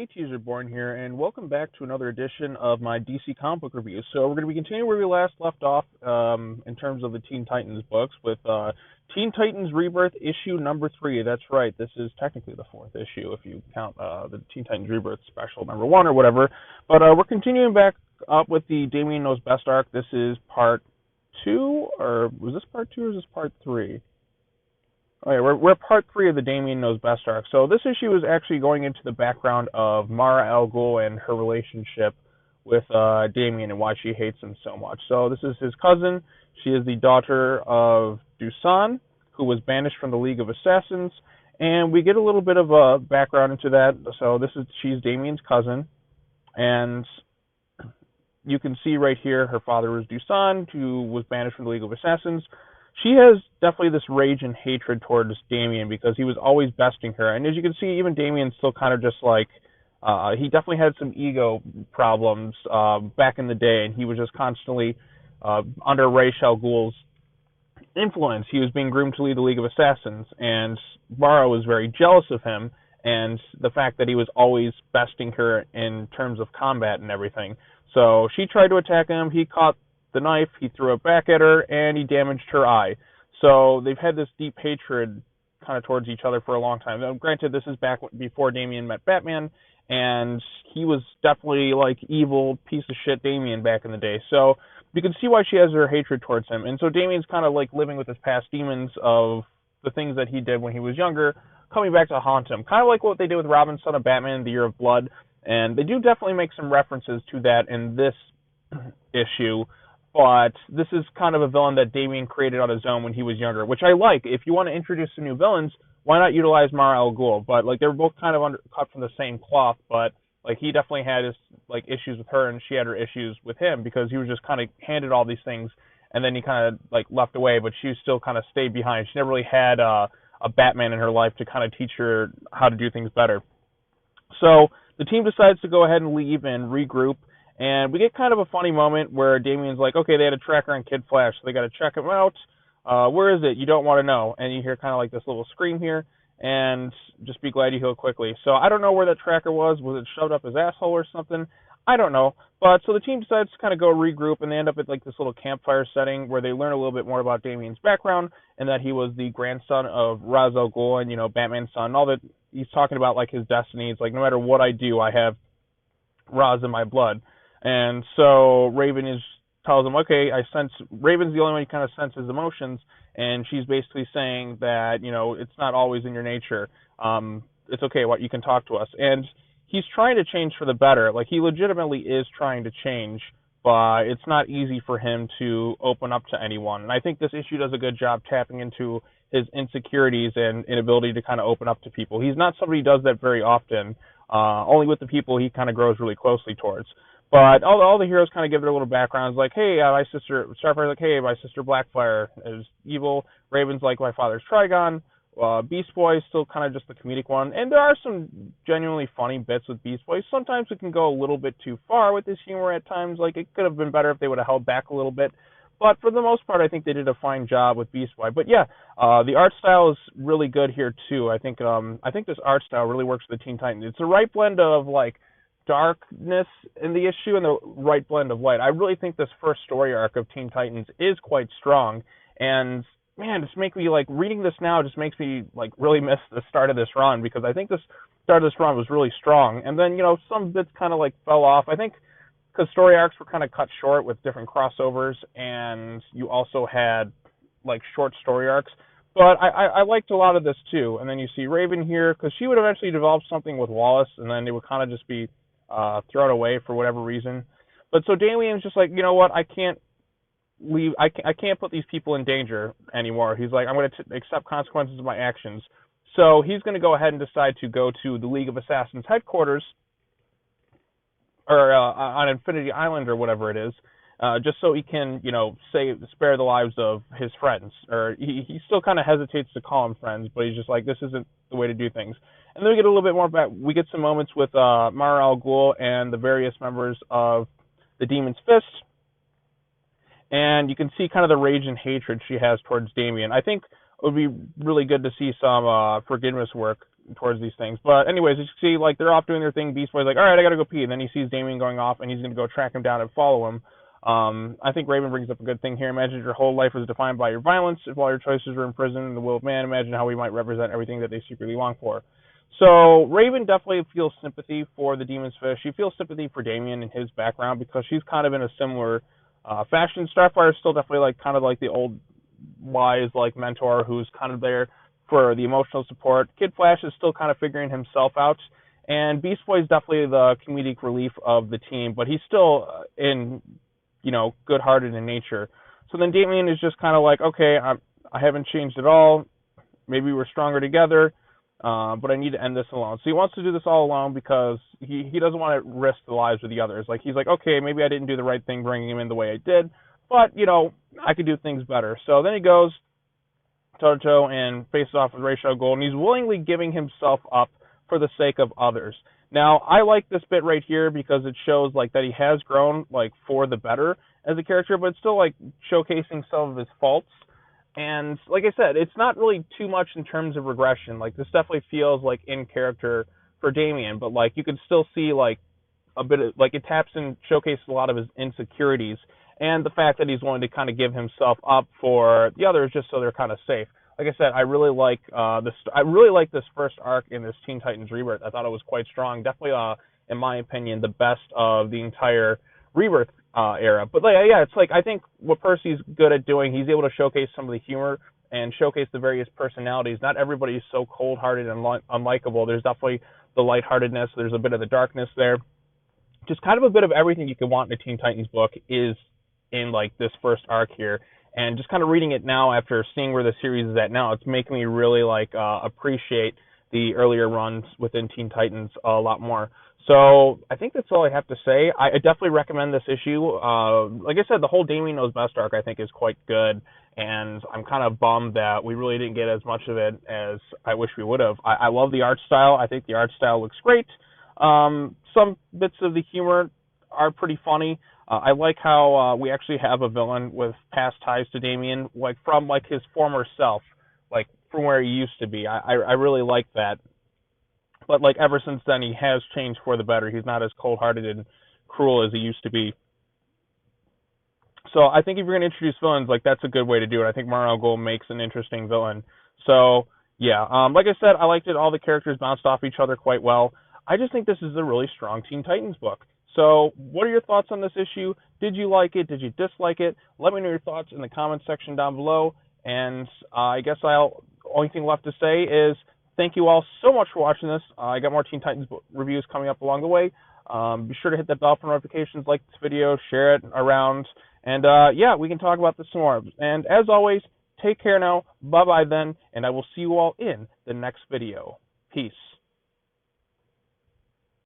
Hey, Teaser Born here, and welcome back to another edition of my DC comic book review. So we're going to be continuing where we last left off in terms of the Teen Titans books with Teen Titans Rebirth issue number 3. That's right, this is technically the 4th issue if you count the Teen Titans Rebirth special number 1 or whatever. But we're continuing back up with the Damian Knows Best arc. This is part 2, or was this part 2 or is this part 3? Okay, we're at part 3 of the Damian Knows Best arc. So this issue is actually going into the background of Mara Al Ghul and her relationship with Damian and why she hates him so much. So this is his cousin. She is the daughter of Dusan, who was banished from the League of Assassins, and we get a little bit of a background into that. So she's Damian's cousin, and you can see right here her father was Dusan, who was banished from the League of Assassins. She has definitely this rage and hatred towards Damian because he was always besting her. And as you can see, even Damian's still kind of just like, he definitely had some ego problems back in the day, and he was just constantly under Ra's al Ghul's influence. He was being groomed to lead the League of Assassins, and Mara was very jealous of him and the fact that he was always besting her in terms of combat and everything. So she tried to attack him. He caught the knife, he threw it back at her, and he damaged her eye. So they've had this deep hatred kind of towards each other for a long time. Now, granted, this is back before Damian met Batman, and he was definitely like evil piece of shit Damian back in the day. So you can see why she has her hatred towards him. And so Damian's kind of like living with his past demons of the things that he did when he was younger, coming back to haunt him. Kind of like what they did with Robin, Son of Batman, The Year of Blood. And they do definitely make some references to that in this issue. But this is kind of a villain that Damian created on his own when he was younger, which I like. If you want to introduce some new villains, why not utilize Mara Al Ghul? But like, they were both kind of cut from the same cloth. But like, he definitely had his like issues with her, and she had her issues with him because he was just kind of handed all these things, and then he kind of like left away. But she still kind of stayed behind. She never really had a Batman in her life to kind of teach her how to do things better. So the team decides to go ahead and leave and regroup. And we get kind of a funny moment where Damian's like, okay, they had a tracker on Kid Flash, so they got to check him out. Where is it? You don't want to know. And you hear kind of like this little scream here, and just be glad you heal quickly. So I don't know where that tracker was. Was it shoved up his asshole or something? I don't know. But so the team decides to kind of go regroup, and they end up at like this little campfire setting where they learn a little bit more about Damian's background, and that he was the grandson of Ra's al Ghul and, you know, Batman's son. And all that he's talking about, like his destiny. It's like, no matter what I do, I have Ra's in my blood. And so Raven tells him, okay, Raven's the only one who kind of senses emotions, and she's basically saying that, you know, it's not always in your nature. It's okay, you can talk to us. And he's trying to change for the better. Like, he legitimately is trying to change, but it's not easy for him to open up to anyone. And I think this issue does a good job tapping into his insecurities and inability to kind of open up to people. He's not somebody who does that very often, only with the people he kind of grows really closely towards. But all the heroes kind of give their little backgrounds, like, hey, my sister, Starfire's like, hey, my sister Blackfire is evil. Raven's like, my father's Trigon. Beast Boy is still kind of just the comedic one. And there are some genuinely funny bits with Beast Boy. Sometimes it can go a little bit too far with this humor at times. Like, it could have been better if they would have held back a little bit. But for the most part, I think they did a fine job with Beast Boy. But yeah, the art style is really good here too. I think this art style really works for the Teen Titans. It's the right blend of like darkness in the issue and the right blend of light. I really think this first story arc of Teen Titans is quite strong, and man, just make me like reading this now just makes me like really miss the start of this run, because I think the start of this run was really strong, and then, you know, some bits kind of like fell off. I think because story arcs were kind of cut short with different crossovers, and you also had like short story arcs. But I liked a lot of this too. And then you see Raven here, because she would eventually develop something with Wallace, and then it would kind of just be thrown away for whatever reason. But so Damian's just like, you know what, I can't leave. I can't put these people in danger anymore. He's like, I'm going to accept consequences of my actions. So he's going to go ahead and decide to go to the League of Assassins headquarters, or on Infinity Island or whatever it is, just so he can, you know, spare the lives of his friends. Or he still kind of hesitates to call them friends, but he's just like, this isn't the way to do things. And then we get a little bit more back. We get some moments with Mara Al Ghul and the various members of the Demon's Fist, and you can see kind of the rage and hatred she has towards Damian. I think it would be really good to see some forgiveness work towards these things. But anyways, as you see, like, they're off doing their thing. Beast Boy's like, all right, I gotta go pee, and then he sees Damian going off, and he's gonna go track him down and follow him. I think Raven brings up a good thing here. Imagine your whole life was defined by your violence. If all your choices were imprisoned in the will of man, imagine how we might represent everything that they secretly long for. So Raven definitely feels sympathy for the Demon's Fish. She feels sympathy for Damian and his background because she's kind of in a similar fashion. Starfire is still definitely like kind of like the old wise like mentor who's kind of there for the emotional support. Kid Flash is still kind of figuring himself out, and Beast Boy is definitely the comedic relief of the team, but he's still good-hearted in nature. So then Damian is just kind of like, okay, I haven't changed at all. Maybe we're stronger together, but I need to end this alone. So he wants to do this all alone because he doesn't want to risk the lives of the others. Like, he's like, okay, maybe I didn't do the right thing bringing him in the way I did, but, I could do things better. So then he goes toe-to-toe and faces off with Ghul, and he's willingly giving himself up for the sake of others. Now, I like this bit right here because it shows, like, that he has grown, like, for the better as a character, but it's still, like, showcasing some of his faults. And, like I said, it's not really too much in terms of regression. Like, this definitely feels, like, in character for Damian, but, like, you can still see, like, a bit of, like, it taps and showcases a lot of his insecurities and the fact that he's willing to kind of give himself up for the others just so they're kind of safe. Like I said, I really like this. I really like this first arc in this Teen Titans Rebirth. I thought it was quite strong. Definitely, in my opinion, the best of the entire Rebirth era. But yeah, it's like I think what Percy's good at doing, he's able to showcase some of the humor and showcase the various personalities. Not everybody is so cold-hearted and unlikable. There's definitely the lightheartedness. There's a bit of the darkness there. Just kind of a bit of everything you can want in a Teen Titans book is in like this first arc here. And just kind of reading it now after seeing where the series is at now, it's making me really like appreciate the earlier runs within Teen Titans a lot more. So I think that's all I have to say. I definitely recommend this issue. Like I said, the whole Damian Knows Best arc I think is quite good, and I'm kind of bummed that we really didn't get as much of it as I wish we would have. I love the art style. I think the art style looks great. Some bits of the humor are pretty funny. I like how we actually have a villain with past ties to Damian, like from like his former self, like from where he used to be. I really like that. But like ever since then, he has changed for the better. He's not as cold-hearted and cruel as he used to be. So I think if you're going to introduce villains, like that's a good way to do it. I think Ghul makes an interesting villain. So yeah, like I said, I liked it. All the characters bounced off each other quite well. I just think this is a really strong Teen Titans book. So what are your thoughts on this issue? Did you like it? Did you dislike it? Let me know your thoughts in the comments section down below. And I guess only thing left to say is thank you all so much for watching this. I got more Teen Titans reviews coming up along the way. Be sure to hit that bell for notifications, like this video, share it around. And yeah, we can talk about this some more. And as always, take care now. Bye-bye then. And I will see you all in the next video. Peace.